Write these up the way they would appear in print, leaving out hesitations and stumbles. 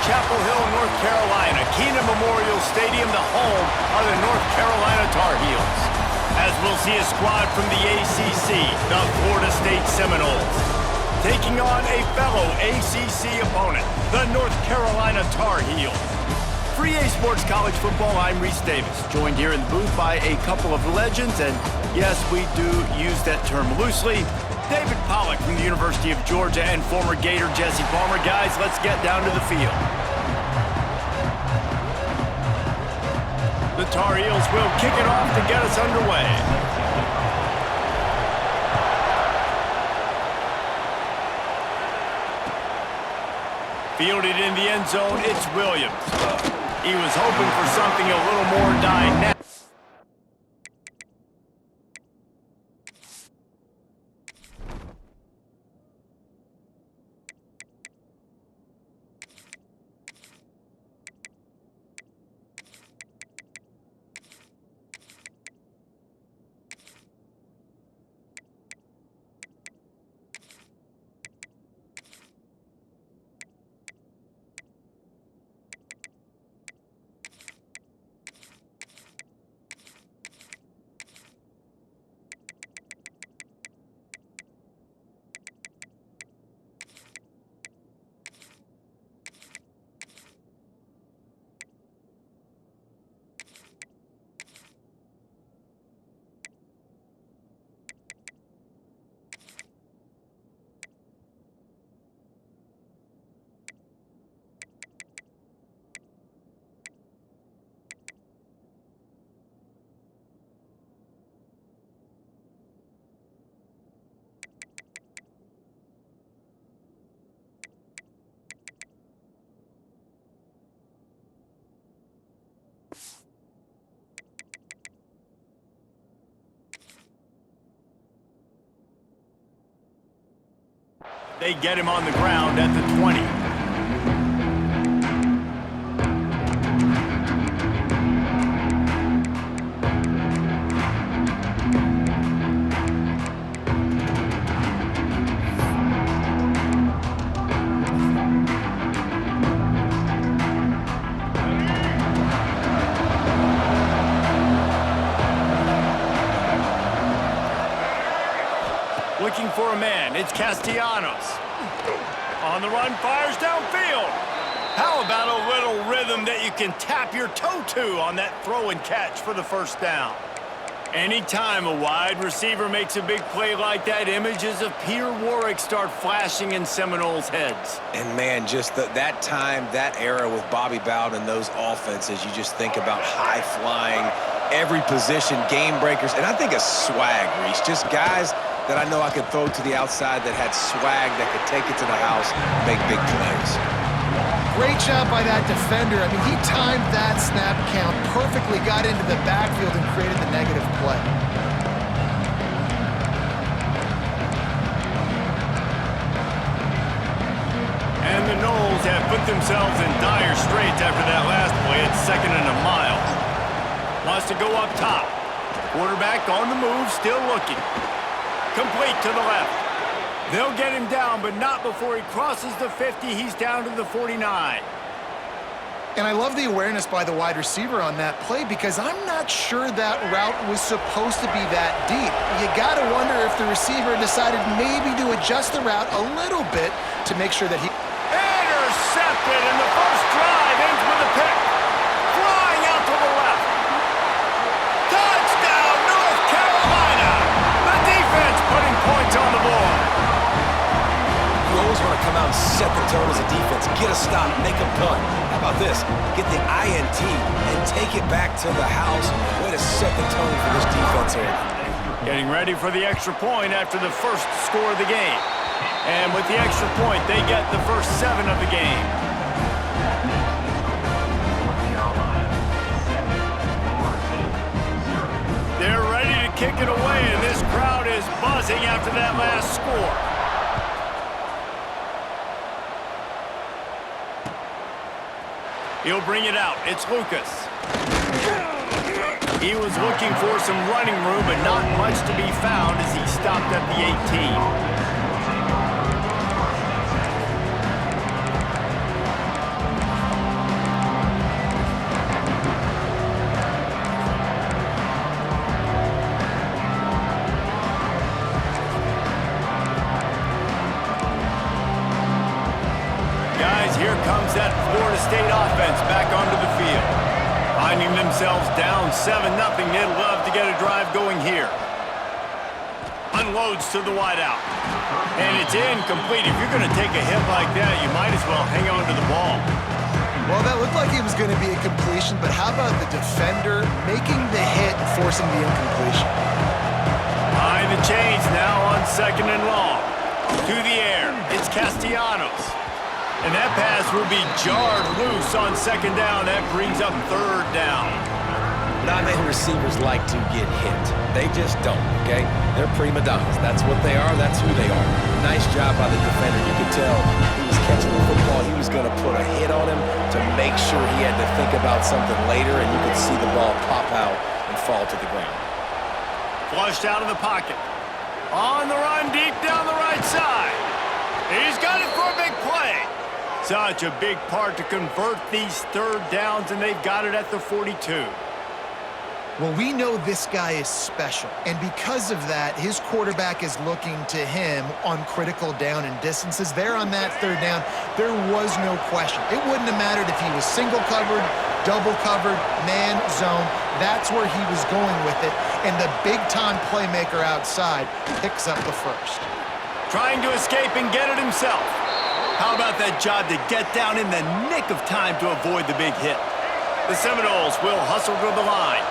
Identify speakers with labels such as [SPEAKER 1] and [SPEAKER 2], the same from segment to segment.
[SPEAKER 1] Chapel Hill, North Carolina. Keenan Memorial Stadium, the home of the North Carolina Tar Heels. As we'll see a squad from the ACC, the Florida State Seminoles, taking on a fellow ACC opponent, the North Carolina Tar Heels. For EA Sports College Football, I'm Reese Davis, joined here in the booth by a couple of legends, and yes, we do use that term loosely. David Pollack from the University of Georgia and former Gator Jesse Palmer. Guys, let's get down to the field. The Tar Heels will kick it off to get us underway. Fielded in the end zone, it's Williams. He was hoping for something a little more dynamic. They get him on the ground at the 20. Looking for a man, it's Castellanos. On the run, fires downfield. How about a little rhythm that you can tap your toe to on that throw and catch for the first down? Anytime a wide receiver makes a big play like that, images of Peter Warrick start flashing in Seminoles' heads.
[SPEAKER 2] And man, just that time, that era with Bobby Bowden and those offenses, you just think about high-flying, every position, game breakers, and I think a swag, Reese. Just guys that I know I could throw to the outside that had swag, that could take it to the house, make big plays.
[SPEAKER 3] Great job by that defender. I mean, he timed that snap count perfectly, got into the backfield and created the negative play.
[SPEAKER 1] And the Noles have put themselves in dire straits after that last play. It's 2nd and a mile. Wants to go up top. Quarterback on the move, still looking. Complete to the left. They'll get him down, but not before he crosses the 50. He's down to the 49.
[SPEAKER 3] And I love the awareness by the wide receiver on that play because I'm not sure that route was supposed to be that deep. You got to wonder if the receiver decided maybe to adjust the route a little bit to make sure that he...
[SPEAKER 1] Intercepted, and the first drive ends with a pick. Flying out to the left. Touchdown, North Carolina! The defense putting points on the board.
[SPEAKER 2] You always want to come out and set the tone as a defense. Get a stop, make a punt. How about this? Get the INT and take it back to the house. Way to set the tone for this defense here.
[SPEAKER 1] Getting ready for the extra point after the first score of the game. And with the extra point, they get the first 7 of the game. They're ready to kick it away, and this crowd is buzzing after that last score. He'll bring it out. It's Lucas. He was looking for some running room, but not much to be found as he stopped at the 18. themselves down 7-0. They'd love to get a drive going here. Unloads to the wideout. And it's incomplete. If you're going to take a hit like that, you might as well hang on to the ball.
[SPEAKER 3] Well, that looked like it was going to be a completion, but how about the defender making the hit and forcing the incompletion?
[SPEAKER 1] Behind the chains now on 2nd and long. To the air, it's Castellanos. And that pass will be jarred loose on 2nd down. That brings up 3rd down.
[SPEAKER 2] Not many receivers like to get hit. They just don't, okay? They're prima donnas. That's what they are. That's who they are. Nice job by the defender. You could tell he was catching the football. He was going to put a hit on him to make sure he had to think about something later, and you could see the ball pop out and fall to the ground.
[SPEAKER 1] Flushed out of the pocket. On the run, deep down the right side. He's got it for a big play. Such a big part to convert these 3rd downs, and they've got it at the 42.
[SPEAKER 3] Well, we know this guy is special, and because of that, his quarterback is looking to him on critical down and distances. There on that 3rd down, there was no question. It wouldn't have mattered if he was single covered, double covered, man, zone. That's where he was going with it, and the big-time playmaker outside picks up the 1st.
[SPEAKER 1] Trying to escape and get it himself. How about that job to get down in the nick of time to avoid the big hit? The Seminoles will hustle to the line.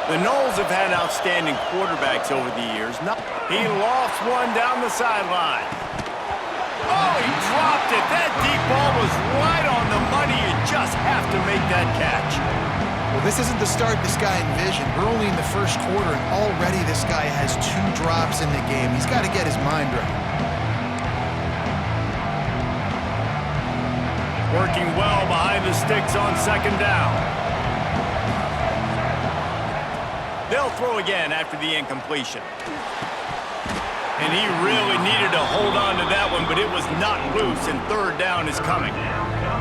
[SPEAKER 1] The Noles have had outstanding quarterbacks over the years. He lofts one down the sideline. Oh, he dropped it. That deep ball was right on the money. You just have to make that catch.
[SPEAKER 3] Well, this isn't the start this guy envisioned. We're only in the 1st quarter, and already this guy has 2 drops in the game. He's got to get his mind right.
[SPEAKER 1] Working well behind the sticks on 2nd down. They'll throw again after the incompletion. And he really needed to hold on to that one, but it was not loose, and 3rd down is coming.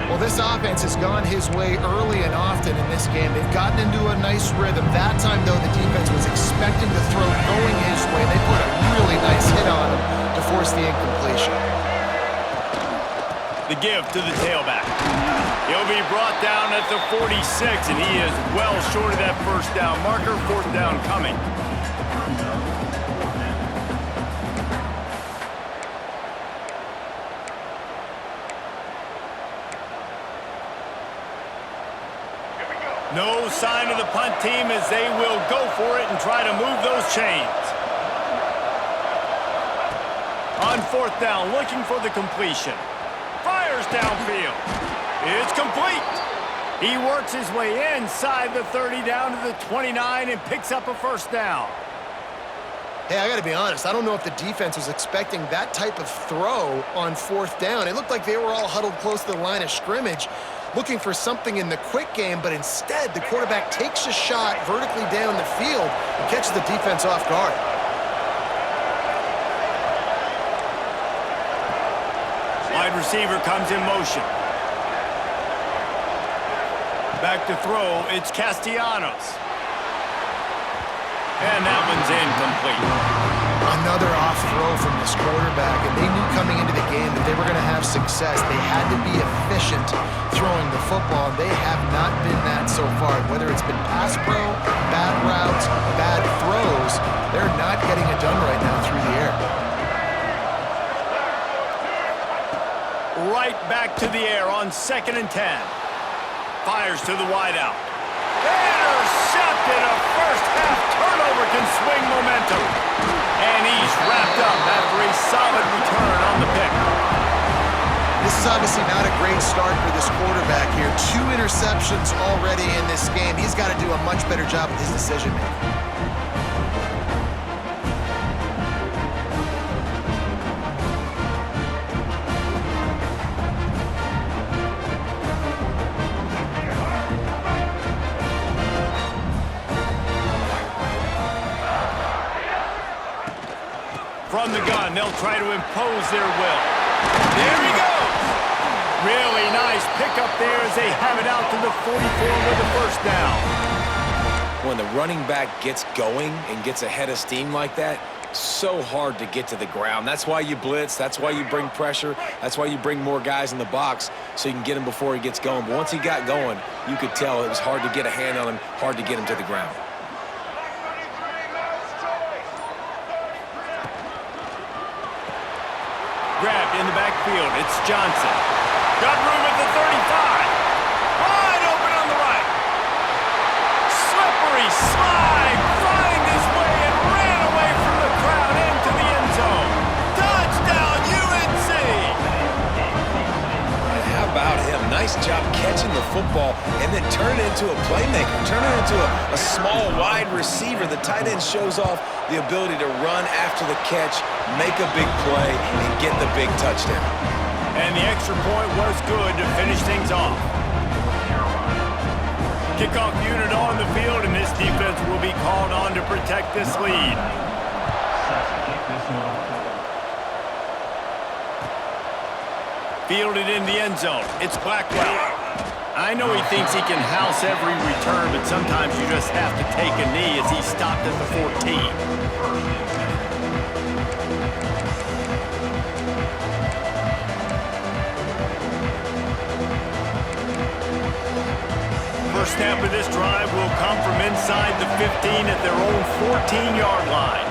[SPEAKER 3] Well, this offense has gone his way early and often in this game. They've gotten into a nice rhythm. That time, though, the defense was expecting the throw going his way. They put a really nice hit on him to force the incompletion.
[SPEAKER 1] The give to the tailback. He'll be brought down at the 46, and he is well short of that 1st down marker. 4th down coming. No sign of the punt team as they will go for it and try to move those chains. On 4th down, looking for the completion. Fires downfield. It's complete. He works his way inside the 30 down to the 29 and picks up a 1st down.
[SPEAKER 3] Hey, I got to be honest. I don't know if the defense was expecting that type of throw on 4th down. It looked like they were all huddled close to the line of scrimmage, looking for something in the quick game, but instead the quarterback takes a shot vertically down the field and catches the defense off guard.
[SPEAKER 1] Wide receiver comes in motion. Back to throw, it's Castellanos. And that one's incomplete.
[SPEAKER 3] Another off throw from this quarterback, and they knew coming into the game that they were going to have success. They had to be efficient throwing the football, and they have not been that so far. Whether it's been pass pro, bad routes, bad throws, they're not getting it done right now through the air.
[SPEAKER 1] Right back to the air on 2nd and 10. Fires to the wideout. Intercepted. A 1st half turnover can swing momentum. And he's wrapped up after a solid return on the pick.
[SPEAKER 3] This is obviously not a great start for this quarterback here. 2 interceptions already in this game. He's got to do a much better job with his decision-making.
[SPEAKER 1] From the gun, they'll try to impose their will. There he goes! Really nice pickup there as they have it out to the 44 with the 1st down.
[SPEAKER 2] When the running back gets going and gets ahead of steam like that, so hard to get to the ground. That's why you blitz. That's why you bring pressure. That's why you bring more guys in the box so you can get him before he gets going. But once he got going, you could tell it was hard to get a hand on him, hard to get him to the ground.
[SPEAKER 1] Grabbed in the backfield. It's Johnson. Got room at the 35. Wide open on the right. Slippery slide. Find his way and ran away from the crowd into the end zone. Touchdown, UNC!
[SPEAKER 2] And how about him? Nice job catching the football and then turn it into a playmaker. Turn it into a small wide receiver. The tight end shows off the ability to run after the catch, make a big play, and get the big touchdown.
[SPEAKER 1] And the extra point was good to finish things off. Kickoff unit on the field, and this defense will be called on to protect this lead. Fielded in the end zone. It's Blackwell. I know he thinks he can house every return, but sometimes you just have to take a knee as he stopped at the 14. First snap of this drive will come from inside the 15 at their own 14-yard line.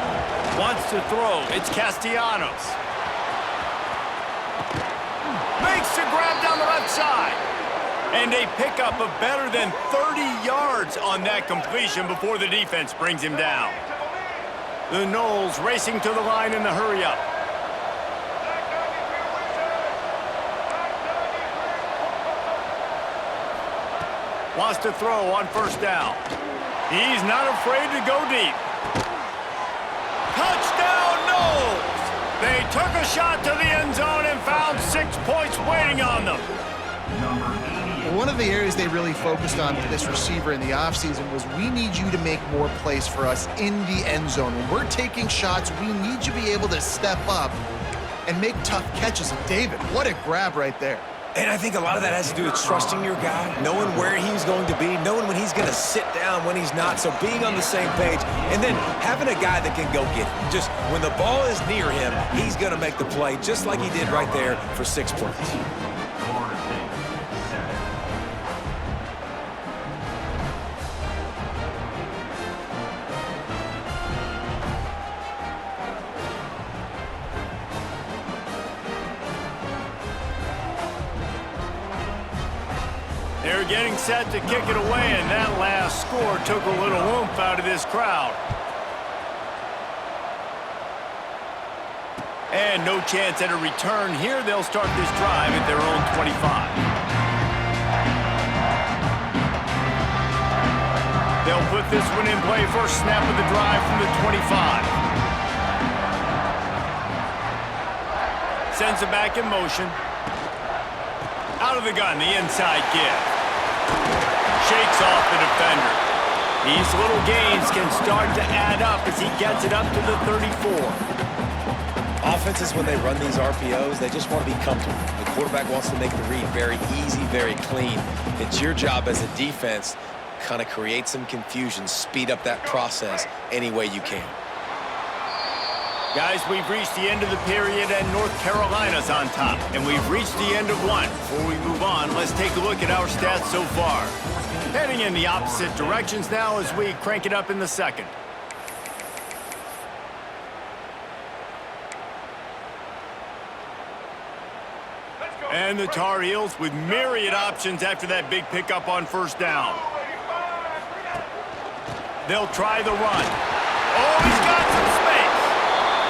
[SPEAKER 1] Wants to throw. It's Castellanos. Makes the grab down the left side. And a pickup of better than 30 yards on that completion before the defense brings him down. The Noles racing to the line in the hurry-up. Wants to throw on first down. He's not afraid to go deep. Touchdown, Noles! They took a shot to the end zone and found 6 points waiting on them.
[SPEAKER 3] One of the areas they really focused on with this receiver in the offseason was we need you to make more plays for us in the end zone. When we're taking shots, we need you to be able to step up and make tough catches. And David, what a grab right there.
[SPEAKER 2] And I think a lot of that has to do with trusting your guy, knowing where he's going to be, knowing when he's going to sit down, when he's not. So being on the same page, and then having a guy that can go get it. Just when the ball is near him, he's going to make the play, just like he did right there for 6 points.
[SPEAKER 1] They're getting set to kick it away, and that last score took a little oomph out of this crowd. And no chance at a return here. They'll start this drive at their own 25. They'll put this one in play. First snap of the drive from the 25. Sends it back in motion. Out of the gun, the inside give. Shakes off the defender. These little gains can start to add up as he gets it up to the 34.
[SPEAKER 2] Offenses, when they run these RPOs, they just want to be comfortable. The quarterback wants to make the read very easy, very clean. It's your job as a defense, kind of create some confusion, speed up that process any way you can.
[SPEAKER 1] Guys, we've reached the end of the period, and North Carolina's on top. And we've reached the end of one. Before we move on, let's take a look at our stats so far. Heading in the opposite directions now as we crank it up in the second. And the Tar Heels with myriad options after that big pickup on first down. They'll try the run. Oh, he's got some space.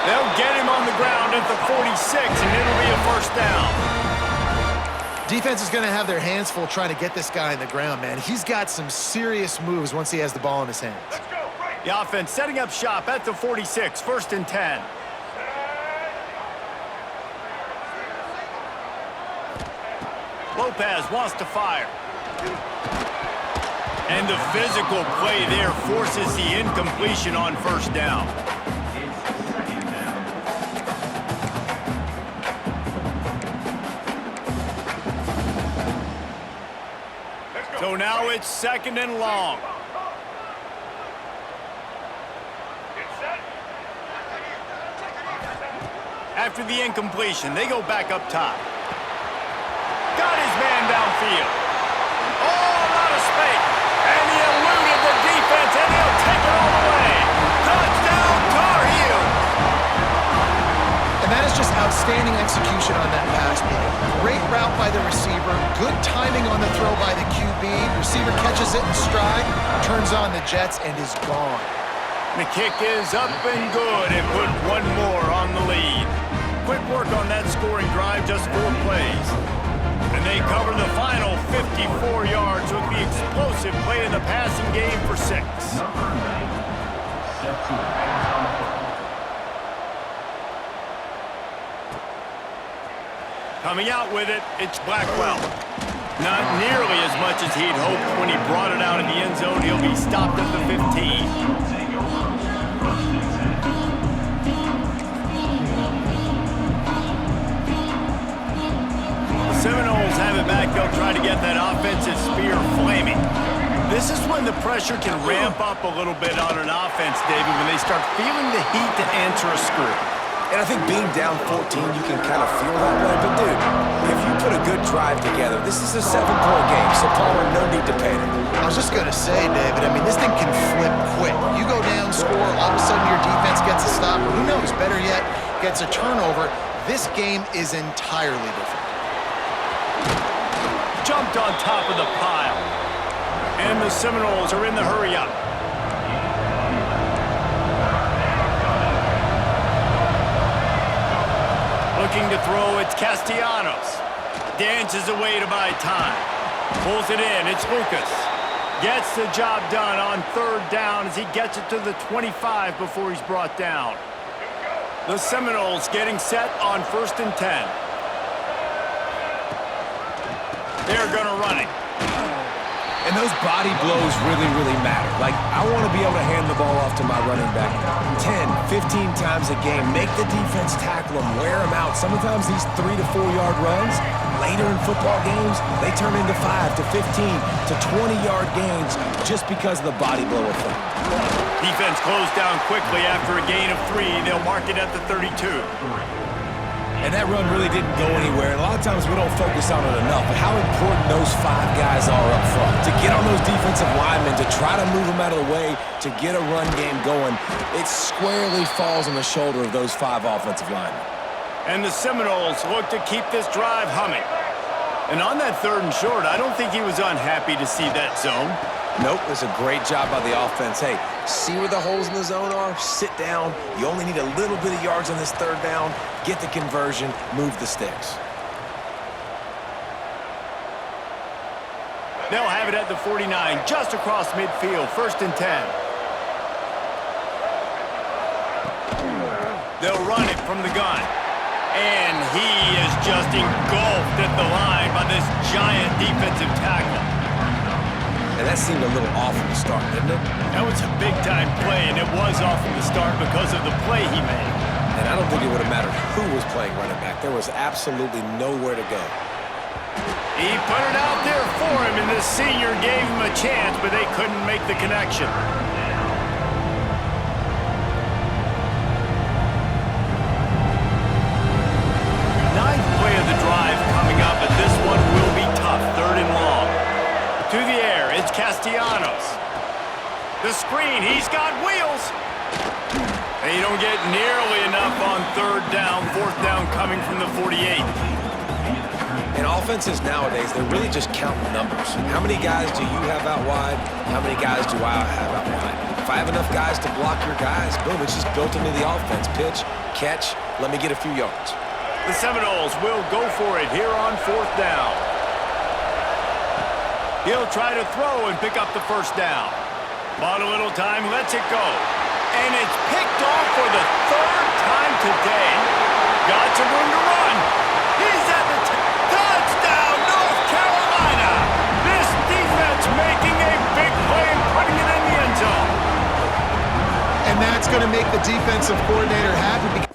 [SPEAKER 1] They'll get him on the ground at the 46, and it'll be a first down.
[SPEAKER 3] Defense is going to have their hands full trying to get this guy on the ground, man. He's got some serious moves once he has the ball in his hands.
[SPEAKER 1] The offense setting up shop at the 46, first and 10. Lopez wants to fire. And the physical play there forces the incompletion on first down. So now it's second and long. After the incompletion, they go back up top. Got his man downfield. Oh, a lot of space. And he eluded the defense, and he'll take it all the way. Touchdown, Tar Heels.
[SPEAKER 3] And that is just outstanding execution on that pass play. Great route by the receiver. Good timing on the throw by the QB. Receiver catches it in stride, turns on the jets, and is gone.
[SPEAKER 1] The kick is up and good, and put one more on the lead. Quick work on that scoring drive, just 4 plays. And they cover the final 54 yards with the explosive play in the passing game for 6. Coming out with it, it's Blackwell. Not nearly as much as he'd hoped when he brought it out in the end zone. He'll be stopped at the 15. Seminoles have it back. They'll try to get that offensive spear flaming. This is when the pressure can ramp up a little bit on an offense, David, when they start feeling the heat to answer a screw.
[SPEAKER 2] And I think being down 14, you can kind of feel that way. But, dude, if you put a good drive together, this is a 7-point game, so Palmer, no need to panic.
[SPEAKER 3] I was just going to say, David, I mean, this thing can flip quick. You go down, score, all of a sudden your defense gets a stop, or who knows, better yet, gets a turnover. This game is entirely different.
[SPEAKER 1] Jumped on top of the pile. And the Seminoles are in the hurry-up. Looking to throw, it's Castellanos. Dances away to buy time. Pulls it in, it's Lucas. Gets the job done on 3rd down as he gets it to the 25 before he's brought down. The Seminoles getting set on 1st and 10. They're going to run it.
[SPEAKER 2] And those body blows really, really matter. Like, I want to be able to hand the ball off to my running back 10, 15 times a game. Make the defense tackle them, wear them out. Sometimes these 3 to 4 yard runs, later in football games, they turn into 5 to 15 to 20-yard gains just because of the body blow effect.
[SPEAKER 1] Defense closed down quickly after a gain of 3. They'll mark it at the 32.
[SPEAKER 2] And that run really didn't go anywhere. And a lot of times we don't focus on it enough, but how important those 5 guys are up front. To get on those defensive linemen, to try to move them out of the way, to get a run game going, it squarely falls on the shoulder of those 5 offensive linemen.
[SPEAKER 1] And the Seminoles look to keep this drive humming. And on that 3rd and short, I don't think he was unhappy to see that zone.
[SPEAKER 2] Nope, it was a great job by the offense. Hey, see where the holes in the zone are? Sit down. You only need a little bit of yards on this 3rd down. Get the conversion, move the sticks.
[SPEAKER 1] They'll have it at the 49, just across midfield, 1st and 10. They'll run it from the gun. And he is just engulfed at the line by this giant defensive tackle.
[SPEAKER 2] And that seemed a little off from the start, didn't it?
[SPEAKER 1] That was a big-time play, and it was off from the start because of the play he made.
[SPEAKER 2] And I don't think it would have mattered who was playing running back. There was absolutely nowhere to go.
[SPEAKER 1] He put it out there for him, and the senior gave him a chance, but they couldn't make the connection. Ninth play of the drive coming up, but this one will be tough. 3rd and long. To the air, it's Castellanos. The screen, he's got wheels. They don't get nearly enough on 3rd down, 4th down coming from the 48.
[SPEAKER 2] And offenses nowadays, they're really just counting numbers. How many guys do you have out wide? How many guys do I have out wide? If I have enough guys to block your guys, boom, it's just built into the offense. Pitch, catch, let me get a few yards.
[SPEAKER 1] The Seminoles will go for it here on 4th down. He'll try to throw and pick up the 1st down. Bought a little time, lets it go. And it's picked off for the 3rd time today. Got some room to run. He's at the touchdown, North Carolina. This defense making a big play and putting it in the end zone.
[SPEAKER 3] And that's going to make the defensive coordinator happy.